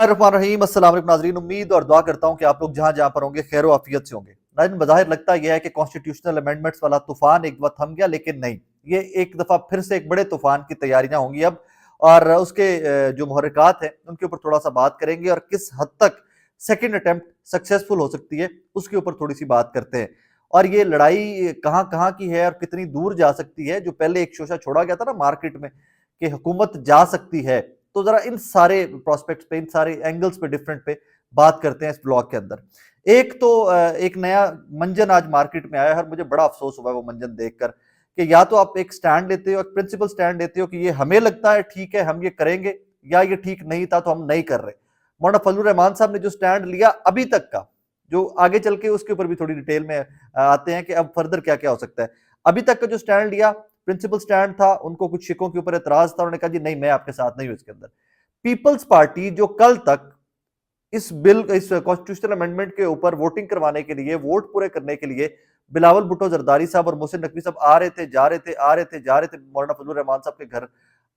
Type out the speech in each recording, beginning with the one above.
रहीम अस्सलाम वालेकुम नाज़रीन, उम्मीद और दुआ करता हूं कि आप लोग जहां जहां पर होंगे खैर आफियत से होंगे। नाज़रीन, बज़ाहिर लगता यह है कि कॉन्स्टिट्यूशनल अमेंडमेंट्स वाला तूफान एक बार थम गया, लेकिन नहीं, ये एक दफा फिर से एक बड़े तूफान की तैयारियां होंगी अब। और उसके जो मुहर्रिकात हैं उनके ऊपर थोड़ा सा बात करेंगे और किस हद तक सेकेंड अटेम्प्ट सक्सेसफुल हो सकती है उसके ऊपर थोड़ी सी बात करते हैं। और ये लड़ाई कहाँ कहाँ की है और कितनी दूर जा सकती है, जो पहले एक शोशा छोड़ा गया था ना मार्केट में कि हुकूमत जा सकती है, तो जरा इन सारे प्रोस्पेक्ट्स पे, इन सारे एंगल्स पे, डिफरेंट पे बात करते हैं इस ब्लॉग के अंदर। एक तो एक नया मंजन आज मार्केट में आया है और मुझे बड़ा अफसोस हुआ वो मंजन देखकर कि या तो आप एक स्टैंड लेते हो, एक प्रिंसिपल स्टैंड लेते हो कि ये हमें लगता है ठीक है, हम ये करेंगे, या ये ठीक नहीं था तो हम नहीं कर रहे। मौलाना फजलुर रहमान साहब ने जो स्टैंड लिया अभी तक का, जो आगे चल के उसके ऊपर भी थोड़ी डिटेल में आते हैं कि अब फर्दर क्या क्या हो सकता है। अभी तक का जो स्टैंड लिया प्रिंसिपल स्टैंड था, उनको कुछ शिकों के ऊपर एतराज था, उन्होंने कहा जी नहीं, मैं आपके साथ नहीं हूं इसके अंदर। पीपल्स पार्टी जो कल तक इस कॉन्स्टिट्यूशनल अमेंडमेंट के ऊपर वोटिंग करवाने के लिए, वोट पूरे करने के लिए बिलावल भुट्टो जरदारी साहब और मोहसिन नकवी साहब आ रहे थे, जा रहे थे, आ रहे थे, जा रहे थे मौलाना फजलुर रहमान साहब के घर।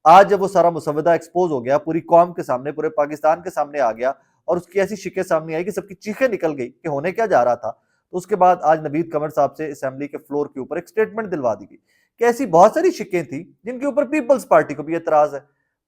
आज जब वो सारा मुसवदा एक्सपोज हो गया, पूरी कौम के सामने, पूरे पाकिस्तान के सामने आ गया और उसकी ऐसी शिकें सामने आई कि सबकी चीखें निकल गई कि होने क्या जा रहा था, तो उसके बाद आज नवीद कमर साहब से असेंबली के फ्लोर के ऊपर एक स्टेटमेंट दिलवा दी गई कि ऐसी बहुत सारी शिकें थी जिनके ऊपर पीपल्स पार्टी को भी एतराज है।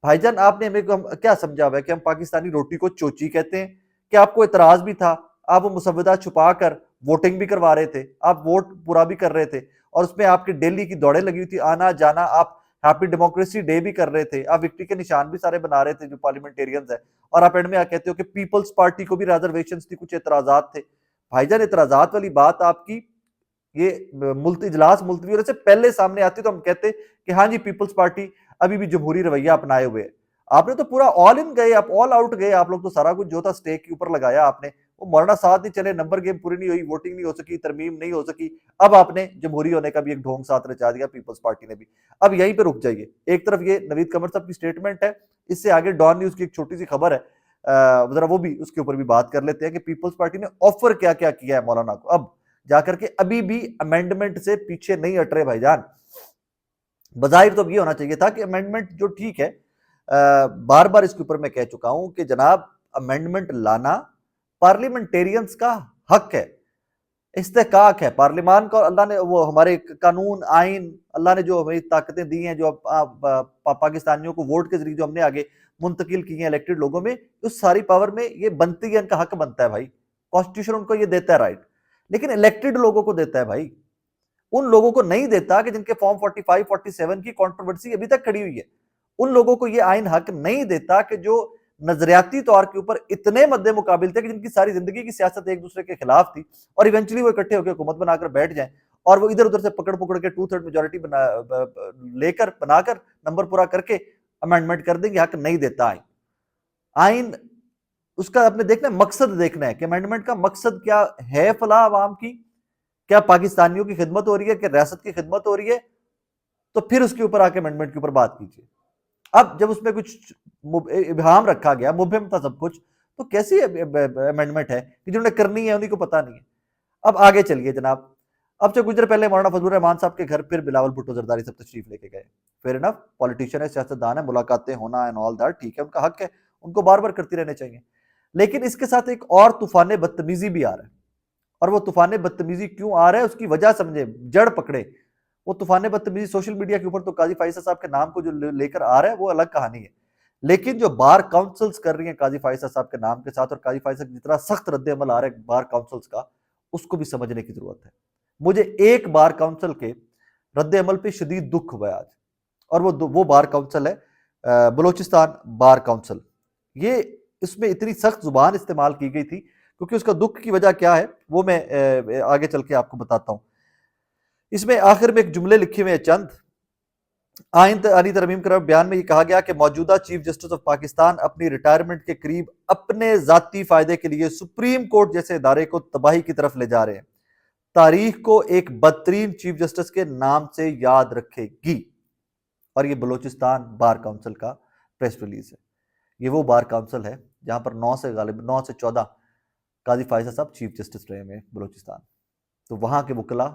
भाईजान, आपने हमें क्या समझा हुआ है कि हम पाकिस्तानी रोटी को चोची कहते हैं? कि आपको इतराज भी था, आप वो मुसवदा छुपा कर वोटिंग भी करवा रहे थे, आप वोट पूरा भी कर रहे थे, और उसमें आपकी डेली की दौड़े लगी हुई थी, आना जाना, आप हैप्पी डेमोक्रेसी डे भी कर रहे थे, आप विक्ट्री के निशान भी सारे बना रहे थे जो पार्लियामेंटेरियंस है, और आप एंड में कहते हो कि पीपल्स पार्टी को भी रिजर्वेशन थी, कुछ एतराजात थे। भाईजान, एतराजात वाली बात आपकी ये इजलास मुलतवी होने से पहले सामने आती तो हम कहते कि हाँ जी, पीपल्स पार्टी अभी भी जमहूरी रवैया अपनाए हुए है। आपने तो पूरा ऑल इन गए, आप ऑल आउट गए, आप लोग तो सारा कुछ जो था स्टेक के ऊपर लगाया आपने। वो मौलाना साथ नहीं चले, नंबर गेम पूरी नहीं हुई, वोटिंग नहीं हो सकी, तरमीम नहीं हो सकी, अब आपने जमहूरी होने का भी एक ढोंग साथ रचा दिया पीपल्स पार्टी ने भी। अब यहीं पे रुक जाइए। एक तरफ ये नवीद कमर साहब की स्टेटमेंट है, इससे आगे डॉन न्यूज की एक छोटी सी खबर है, जरा वो भी उसके ऊपर भी बात कर लेते हैं कि पीपल्स पार्टी ने ऑफर क्या क्या किया है मौलाना को। अब जाकर के अभी भी अमेंडमेंट से पीछे नहीं हट रहे भाईजान। बजाहिर तो अब ये होना चाहिए था कि अमेंडमेंट जो ठीक है, बार बार इसके ऊपर मैं कह चुका हूं कि जनाब, अमेंडमेंट लाना पार्लियामेंटेरियंस का हक है, इस्तेकाक है। पार्लियामान को अल्लाह ने वो हमारे कानून आइन, अल्लाह ने जो हमें ताकतें दी हैं, जो पाकिस्तानियों को वोट के जरिए जो हमने आगे मुंतकिल की हैं इलेक्टेड लोगों में, उस सारी पावर में ये बनती है, इनका हक बनता है भाई। कॉन्स्टिट्यूशन उनको ये देता है राइट, लेकिन इलेक्टेड लोगों को देता है भाई, उन लोगों को नहीं देता कि जिनके फॉर्म 45 47 की कंट्रोवर्सी अभी तक खड़ी हुई है। उन लोगों को यह आइन हक नहीं देता कि जो नजरियाती तौर के ऊपर इतने मद्दे मुकाबिल थे कि जिनकी सारी जिंदगी की सियासत एक दूसरे के खिलाफ थी, और इवेंचुअली वो इकट्ठे होकर हुकूमत बनाकर बैठ जाएं और वो इधर उधर से पकड़ पकड़ के 2/3 मेजोरिटी लेकर बनाकर नंबर पूरा करके अमेंडमेंट कर देंगे। हक नहीं देता आइन। आइन उसका आपने देखना है, मकसद देखना है कि अमेंडमेंट का मकसद क्या है, फलाह आवाम की, क्या पाकिस्तानियों की खिदमत हो रही है, क्या रियासत की खिदमत हो रही है, तो फिर उसके ऊपर आके अमेंडमेंट के ऊपर बात कीजिए। अब जब उसमें कुछ इबहम रखा गया, मुबहम था सब कुछ, तो कैसी अमेंडमेंट है कि जिन्होंने करनी है उन्हीं को पता नहीं है। अब आगे चलिए जनाब। अब से कुछ देर पहले मौलाना फजलुर रहमान साहब के घर फिर बिलावल भुट्टो जरदारी सब तशरीफ लेके गए। फेयर इनफ, पॉलिटिशियन है, सियासतदान है, मुलाकातें होना एंड ऑल दैट ठीक है, उनका हक है, उनको बार बार करती रहने चाहिए। लेकिन इसके साथ एक और तूफान बदतमीजी भी आ रहा है, और वो तूफान बदतमीजी क्यों आ रहा है उसकी वजह समझे, जड़ पकड़े। वो तूफान बदतमीजी सोशल मीडिया के ऊपर तो काजी फाइसा साहब के नाम को जो लेकर आ रहा है वो अलग कहानी है, लेकिन जो बार काउंसिल्स कर रही है काजी फाइसा साहब के नाम के साथ, और काजी फाइसा जितना सख्त रद्द अमल आ रहा है बार काउंसिल्स का, उसको भी समझने की जरूरत है। मुझे एक बार काउंसिल के रद्द अमल पे शदीद दुख हुआ आज, और वो बार काउंसिल है बलोचिस्तान बार काउंसिल। ये इसमें इतनी सख्त जुबान इस्तेमाल की गई थी, क्योंकि उसका दुख की वजह क्या है वो मैं आगे चल के आपको बताता हूं। इसमें आखिर में एक जुमले लिखे हुए हैं चंद। आइन आनी तरमीम कर बयान में ये कहा गया कि मौजूदा चीफ जस्टिस ऑफ पाकिस्तान अपनी रिटायरमेंट के करीब अपने जाती फायदे के लिए सुप्रीम कोर्ट जैसे इदारे को तबाही की तरफ ले जा रहे हैं। तारीख को एक बदतरीन चीफ जस्टिस के नाम से याद रखेगी। और ये बलोचिस्तान बार काउंसिल का प्रेस रिलीज है। ये वो बार काउंसिल है जहां पर 9 से 14 काजी फायजा साहब चीफ जस्टिस रहे हैं बलोचिस्तान। तो वहां के वकला,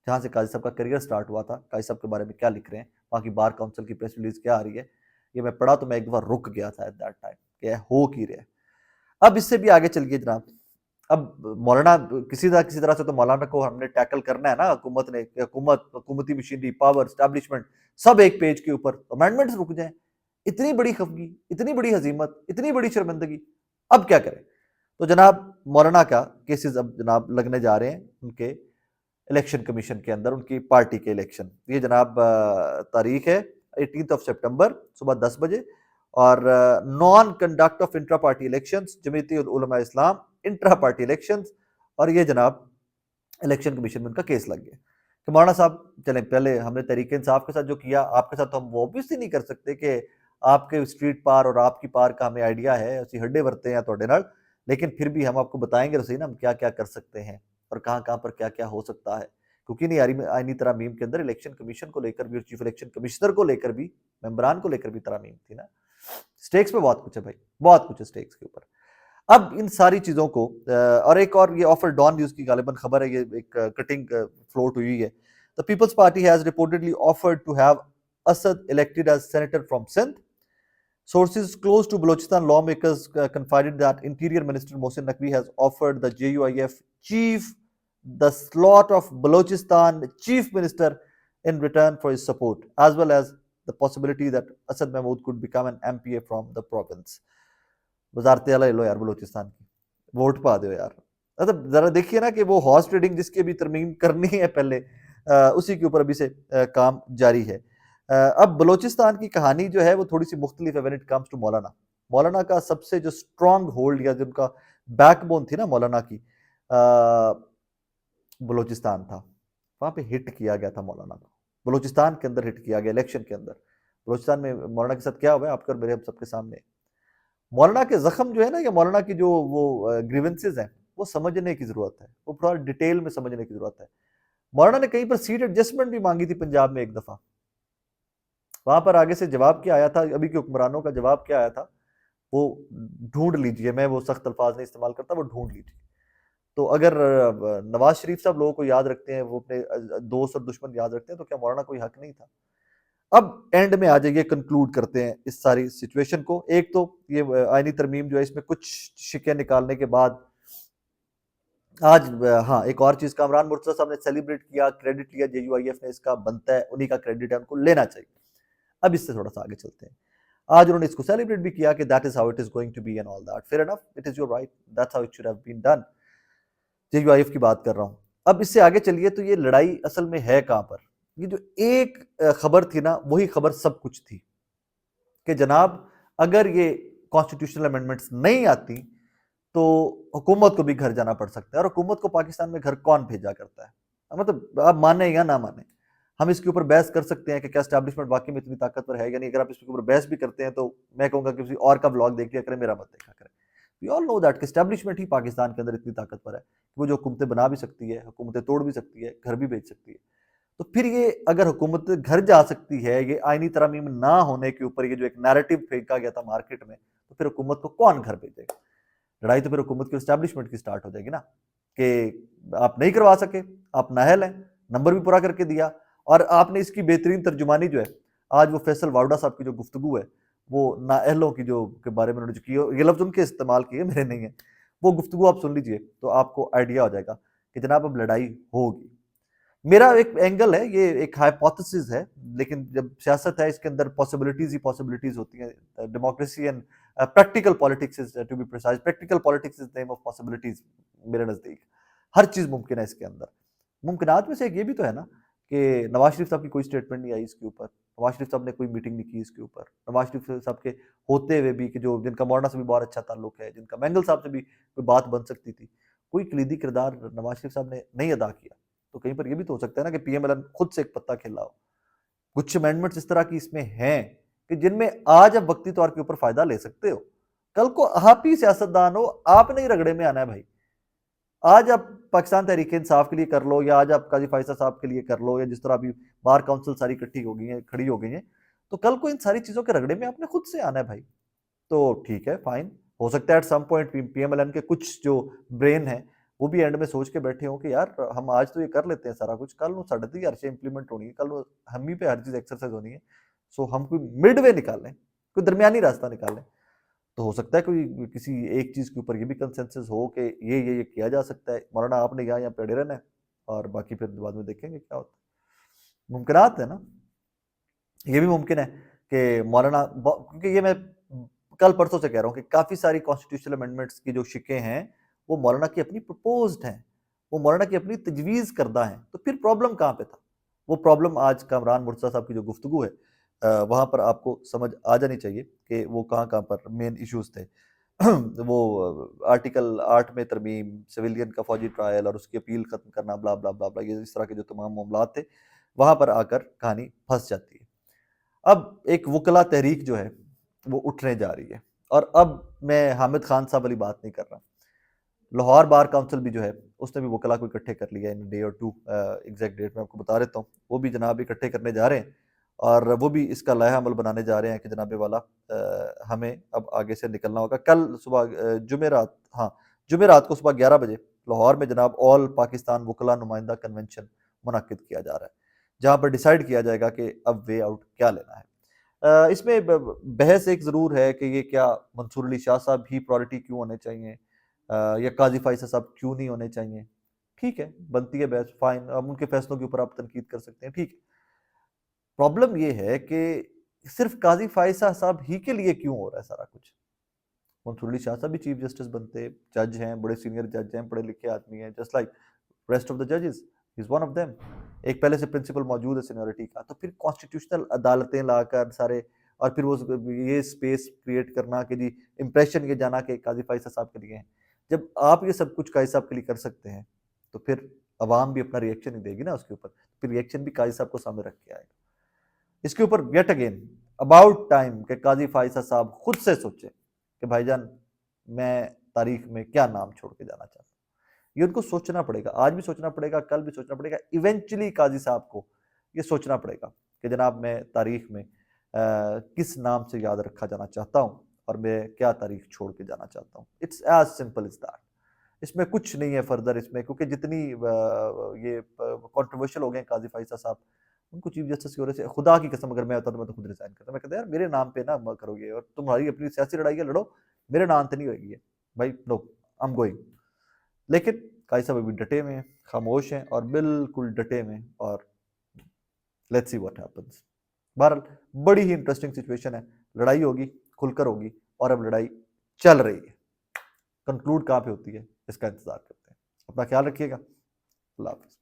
जहां से काजी साहब का करियर स्टार्ट हुआ था, काजी साहब के बारे में क्या लिख रहे हैं, वहां की बार काउंसिल की प्रेस रिलीज क्या आ रही है, ये मैं पढ़ा तो मैं एक बार रुक गया था एट दैट टाइम कि हो की रहा है। अब इससे भी आगे चलिए जनाब, अब मौलाना किसी तरह से तो मौलाना को हमने टैकल करना है ना, हुकूमती मशीनरी, पावर, एस्टैब्लिशमेंट, सब एक पेज के ऊपर, अमेंडमेंट्स रुक जाए। इतनी बड़ी खफगी, इतनी बड़ी हजीमत, इतनी बड़ी शर्मिंदगी, अब क्या करें? तो जनाब मौलाना का केसेस अब जनाब लगने जा रहे हैं उनके इलेक्शन कमीशन के अंदर, उनकी पार्टी के इलेक्शन। ये जनाब तारीख है 18 सितंबर सुबह 10 बजे, और non conduct of intra party election, Jamiat Ulama Islam intra party election, और ये जनाब इलेक्शन कमीशन में उनका केस लग गया कि मौलाना साहब चलें, पहले हमने तरीके इंसाफ के साथ जो किया आपके साथ, तो हम वो ऑब्वियसली नहीं कर सकते कि आपके स्ट्रीट पार और आपकी पार का हमें आइडिया है, ਅਸੀਂ हड्डे वरते हैं थोड़े नाल, लेकिन फिर भी हम आपको बताएंगे तो सही ना हम क्या क्या कर सकते हैं और कहाँ कहाँ पर क्या क्या हो सकता है। क्योंकि नहीं आईनी तरामीम के अंदर इलेक्शन कमीशन को लेकर भी और चीफ इलेक्शन कमिश्नर को लेकर भी, मेंबरान को लेकर भी तरामीम थी ना। स्टेक्स पे बहुत कुछ है भाई, बहुत कुछ है स्टेक्स के ऊपर। अब इन सारी चीजों को और एक और ये ऑफर डॉन न्यूज की गालिबन खबर है, ये एक कटिंग फ्लोट हुई है। The Peoples Party has reportedly offered to have Asad elected as senator from Sindh. Sources close to Balochistan lawmakers confided that Interior Minister Mohsin Naqvi has offered the JUIF chief the slot of Balochistan chief minister in return for his support, as well as the possibility that Asad Mahmood could become an MPA from the province. वजारत आला लो यार बलोचिस्तान की, vote पा दो यार। मतलब जरा देखिए ना कि वो हॉर्स ट्रेडिंग जिसकी अभी तरमीम करनी है पहले, उसी के ऊपर अभी से काम जारी है। अब बलोचिस्तान की कहानी जो है वो थोड़ी सी मुख्तलिफ है व्हेन इट कम्स टू मौलाना। मौलाना का सबसे जो स्ट्रॉन्ग होल्ड या जिनका बैकबोन थी ना मौलाना की, बलोचिस्तान था। वहां पे हिट किया गया था मौलाना को, बलोचिस्तान के अंदर हिट किया गया इलेक्शन के अंदर। बलोचिस्तान में मौलाना के साथ क्या हुआ है आपका मेरे हम सबके सामने। मौलाना के जख्म जो है ना, या मौलाना की जो वो ग्रीवेंसेज हैं, वो समझने की जरूरत है, वो थोड़ा डिटेल में समझने की जरूरत है। मौलाना ने कहीं पर सीट एडजस्टमेंट भी मांगी थी पंजाब में एक दफा, वहां पर आगे से जवाब क्या आया था, अभी के हुक्मरानों का जवाब क्या आया था, वो ढूंढ लीजिए, मैं वो सख्त अल्फाज नहीं इस्तेमाल करता, वो ढूंढ लीजिए। तो अगर नवाज शरीफ साहब लोगों को याद रखते हैं, वो अपने दोस्त और दुश्मन याद रखते हैं, तो क्या मौलाना कोई हक नहीं था? अब एंड में आ जाइए, कंक्लूड करते हैं इस सारी सिचुएशन को। एक तो ये आईनी तरमीम जो है इसमें कुछ शिकें निकालने के बाद आज हाँ एक और चीज, कामरान मुर्तजा साहब ने सेलिब्रेट किया, क्रेडिट लिया, JUIF ने, इसका बनता है, उन्हीं का क्रेडिट है, उनको लेना चाहिए। अब इससे थोड़ा सा आगे चलते हैं। आज उन्होंने इसको सेलिब्रेट भी किया कि that is how it is going to be and all that, fair enough, it is your right, that's how it should have been done. JUIF की बात कर रहा हूं। अब इससे आगे चलिए, तो ये लड़ाई असल में है कहां पर? ये जो एक खबर थी ना, वही खबर सब कुछ थी कि जनाब अगर ये कॉन्स्टिट्यूशनल अमेंडमेंट्स नहीं आती तो हुकूमत को भी घर जाना पड़ सकता है। और हुकूमत को पाकिस्तान में घर कौन भेजा करता है? मतलब आप माने या ना माने, हम इसके ऊपर बहस कर सकते हैं कि क्या एस्टैब्लिशमेंट वाकई में इतनी ताकतवर है या नहीं। अगर आप इसके ऊपर बहस भी करते हैं तो मैं कहूंगा कि किसी और का व्लॉग देख लिया करें, मेरा मत देखा करें। We all know that establishment ही पाकिस्तान के अंदर इतनी ताकतवर है, वो जो हुकूमतें बना भी सकती है, हुकूमतें तोड़ भी सकती है, घर भी भेज सकती है। तो फिर ये अगर हुकूमत घर जा सकती है, ये आईनी तरमीम ना होने के ऊपर ये जो एक नैरेटिव फेंका गया था मार्केट में, तो फिर हुकूमत को कौन घर भेजेगा? लड़ाई तो फिर हुकूमत की एस्टैब्लिशमेंट की स्टार्ट हो जाएगी ना, कि आप नहीं करवा सके, आप नाअहल हैं, नंबर भी पूरा करके दिया। और आपने इसकी बेहतरीन तर्जुमानी जो है, आज वो फैसल वावड़ा साहब की जो गुफ्तगू है, वो नाअहलों की जो के बारे में उन्होंने जो की, ये लफ्ज उनके इस्तेमाल किए, मेरे नहीं है, वो गुफ्तगू आप सुन लीजिए तो आपको आइडिया हो जाएगा कि जनाब अब लड़ाई होगी। मेरा एक एंगल है, ये एक हाइपोथेसिस है, लेकिन जब सियासत है इसके अंदर पॉसिबिलिटीज ही पॉसिबिलिटीज होती हैं। Democracy and practical politics is to be precise, practical politics is name of possibilities. मेरे नजदीक हर चीज मुमकिन है इसके अंदर। मुमकिनात में से एक ये भी तो है ना कि नवाज शरीफ साहब की कोई स्टेटमेंट नहीं आई इसके ऊपर, नवाज शरीफ साहब ने कोई मीटिंग नहीं की इसके ऊपर, नवाज शरीफ साहब के होते हुए भी कि जो जिनका मौलाना से भी बहुत अच्छा ताल्लुक है, जिनका मैंगल साहब से भी कोई बात बन सकती थी, कोई कलीदी किरदार नवाज शरीफ साहब ने नहीं अदा किया। तो कहीं पर ये भी तो हो सकता है ना कि PMLN खुद से एक पत्ता खेला हो। कुछ अमेंडमेंट्स इस तरह की इसमें हैं कि जिनमें आज आप वक्ती तौर के ऊपर फायदा ले सकते हो, कल को आप ही सियासतदान हो, आपने ही रगड़े में आना है भाई। आज आप पाकिस्तान तहरीक इंसाफ के लिए कर लो, या आज आप काजी फायसा साहब के लिए कर लो, या जिस तरह अभी बार काउंसिल सारी इकट्ठी हो गई है, खड़ी हो गई है, तो कल को इन सारी चीजों के रगड़े में आपने खुद से आना है भाई। तो ठीक है, फाइन, हो सकता है एट सम पॉइंट PMLN के कुछ जो ब्रेन है वो भी एंड में सोच के बैठे हो कि यार हम आज तो ये कर लेते हैं सारा कुछ, कल नु साढ़े ती अर्शे इंप्लीमेंट होनी है, कल हम ही पे हर चीज एक्सरसाइज होनी है। सो हम कोई मिड वे निकालें, कोई दरमियानी रास्ता निकालें। तो हो सकता है कोई किसी एक चीज़ के ऊपर ये भी कंसेंसस हो कि ये किया जा सकता है, मौलाना आपने यहाँ पे अड़े रहना है और बाकी फिर बाद में देखेंगे क्या होता है। मुमकिनात है ना, ये भी मुमकिन है कि मौलाना क्योंकि ये मैं कल परसों से कह रहा हूँ कि काफ़ी सारी कॉन्स्टिट्यूशनल अमेंडमेंट्स की जो शिकें हैं वो मौलाना की अपनी प्रपोज्ड हैं, वो मौलाना की अपनी तजवीज़ करदा हैं, तो फिर प्रॉब्लम कहाँ पे था? वो प्रॉब्लम आज कामरान मुर्तज़ा साहब की जो गुफ्तगू है वहाँ पर आपको समझ आ जानी चाहिए कि वो कहाँ पर मेन इश्यूज थे। वो आर्टिकल 8 में तरमीम, सिविलियन का फौजी ट्रायल और उसकी अपील खत्म करना, ब्ला ब्ला ब्ला ब्ला, ये इस तरह के जो तमाम मामलात थे, वहाँ पर आकर कहानी फंस जाती है। अब एक वकला तहरीक जो है वो उठने जा रही है, और अब मैं हामिद खान साहब वाली बात नहीं कर रहा। लाहौर बार काउंसिल भी जो है उसने भी वकला को इकट्ठे कर लिया इन डे और टू, एग्जैक्ट डेट मैं आपको बता देता हूँ। वो भी जनाब इकट्ठे करने जा रहे हैं और वो भी इसका लाया अमल बनाने जा रहे हैं कि जनाबे वाला हमें अब आगे से निकलना होगा। कल सुबह जुमेरात, हाँ जुमेरात को सुबह 11 बजे लाहौर में जनाब ऑल पाकिस्तान वकला नुमाइंदा कन्वेंशन मुनक्किद किया जा रहा है, जहाँ पर डिसाइड किया जाएगा कि अब वे आउट क्या लेना है। इसमें बहस एक ज़रूर है कि ये क्या मंसूर अली शाह साहब ही प्रायोरिटी क्यों होने चाहिए, या काजी फाइसा साहब क्यों नहीं होने चाहिए। ठीक है, बनती है बहस, फाइन, अब उनके फैसलों के ऊपर आप तनकीद कर सकते हैं, ठीक है। प्रॉब्लम ये है कि सिर्फ काजी फाइसा साहब ही के लिए क्यों हो रहा है सारा कुछ। मंसूर अली शाह साहब भी चीफ जस्टिस बनते, जज हैं, बड़े सीनियर जज हैं, पढ़े लिखे आदमी हैं, just like rest of the जजेस, he is one of them. एक पहले से प्रिंसिपल मौजूद है सीनियरिटी का, तो फिर कॉन्स्टिट्यूशनल अदालतें लाकर सारे, और फिर वो ये स्पेस क्रिएट करना कि जी इंप्रेशन ये जाना कि काजी फाइसा साहब के लिए हैं। जब आप ये सब कुछ काजी साहब के लिए कर सकते हैं तो फिर अवाम भी अपना रिएक्शन ही देगी ना उसके ऊपर, फिर रिएक्शन भी काजी साहब को सामने रख के आएगा। इसके ऊपर गेट अगेन अबाउट टाइम कि काजी फाइसा साहब खुद से सोचे कि भाईजान मैं तारीख में क्या नाम छोड़ के जाना चाहता हूँ। ये उनको सोचना पड़ेगा, आज भी सोचना पड़ेगा, कल भी सोचना पड़ेगा, इवेंचुअली काजी साहब को ये सोचना पड़ेगा कि जनाब मैं तारीख में किस नाम से याद रखा जाना चाहता हूँ और मैं क्या तारीख छोड़ के जाना चाहता हूँ। It's as simple is that. इसमें कुछ नहीं है फर्दर इसमें, क्योंकि जितनी ये कंट्रोवर्शियल हो गए काजी फाइसा साहब, उनको चीफ जस्टिस की वजह से, खुदा की कसम अगर मैं होता तो मैं तो खुद रिजाइन करता। मैं कहता यार मेरे नाम पे ना मत करोगे, और तुम्हारी अपनी सियासी लड़ाई है लड़ो, मेरे नाम पे नहीं होगी भाई, नो आई एम गोइंग। लेकिन काजी साहब अभी डटे हुए हैं, खामोश हैं और बिल्कुल डटे हुए हैं, और लेट्स सी व्हाट हैपेंस। बहरहाल बड़ी ही इंटरेस्टिंग सिचुएशन है, लड़ाई होगी, खुलकर होगी, और अब लड़ाई चल रही है। कंक्लूड कहाँ पे होती है इसका इंतजार करते हैं। अपना ख्याल रखिएगा, अल्लाह हाफिज़।